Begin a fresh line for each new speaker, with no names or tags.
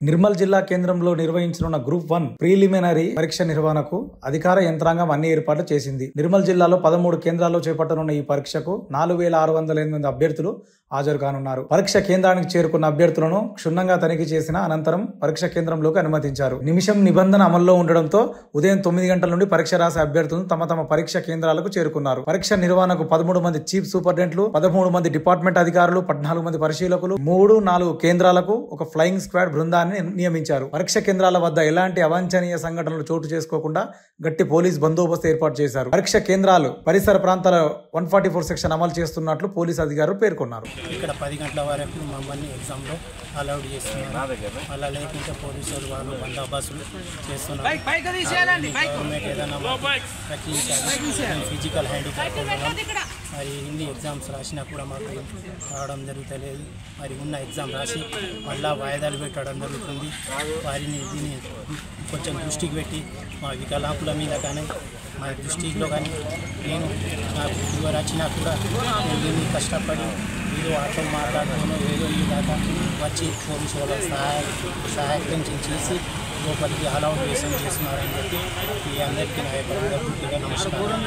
నిర్మల్ జిల్లా కేంద్రంలో నిర్వహించనున్న గ్రూప్ 1 ప్రిలిమినరీ పరీక్ష నిర్వహణకు అధికార యంత్రాంగం అన్ని ఏర్పాట్లు చేసింది. నిర్మల్ జిల్లాలో 13 కేంద్రాల్లో చేపట్టనున్న ఈ పరీక్షకు 4608 అభ్యర్థులు హాజరు కానున్నారు. పరీక్ష కేంద్రానికి చేరుకున్న అభ్యర్థులను క్షుణ్ణంగా తనిఖీ చేసిన అనంతరం పరీక్ష కేంద్రంలోకి అనుమతించారు. నిమిషం నిబంధన అమల్లో ఉండడంతో ఉదయం 9 గంటల నుండి పరీక్ష రాసే అభ్యర్థులు తమ పరీక్ష కేంద్రాలకు చేరుకున్నారు. పరీక్ష నిర్వహణకు 13 మంది చీఫ్ సూపరింటెండెంట్లు, 13 మంది డిపార్ట్మెంట్ అధికారులు, 14 మంది పరిశీలకులు, 3-4 కేంద్రాలకు ఒక ఫ్లయింగ్ స్క్వాడ్ బృందాన్ని నియమించారు. పరీక్ష కేంద్రాల వద్ద ఎలాంటి అవాంఛనీయ సంఘటనలు చోటు చేసుకోకుండా గట్టి పోలీస్ బందోబస్తు ఏర్పాటు చేశారు. పరీక్ష కేంద్రాలు పరిసర ప్రాంతాల 144 సెక్షన్ అమలు చేస్తున్నట్లు పోలీసు అధికారులు పేర్కొన్నారు.
ఇక్కడ 10 గంటల వరకు మమ్మల్ని ఎగ్జామ్లో అలౌడ్ చేస్తున్నారు. అలా లేకుంటే పోలీసులు వాళ్ళు బందోబస్తులు చేస్తున్నారు. ఫిజికల్ హ్యాండిక్యాప్ మరి ఇన్ని ఎగ్జామ్స్ రాసినా కూడా మాకు రావడం జరుగుతలేదు. మరి ఉన్న ఎగ్జామ్ రాసి మళ్ళా వాయిదాలు పెట్టడం జరుగుతుంది. వారిని దీన్ని కొంచెం దృష్టికి పెట్టి మా వికలాంగుల మీద కానీ మా దృష్టిలో కానీ నేను నాకు ఫీవర్ వచ్చినా కూడా నేను దీన్ని కష్టపడి ఏదో ఆటో మాట్లాడుతున్నాను ఏదో ఈ దాకా వచ్చి పోలీసు వాళ్ళ సహాయం చేసి లోపలికి అలౌట్ చేస్తున్నారని చెప్పి మీ అందరికీ నా యొక్క నమస్కారం.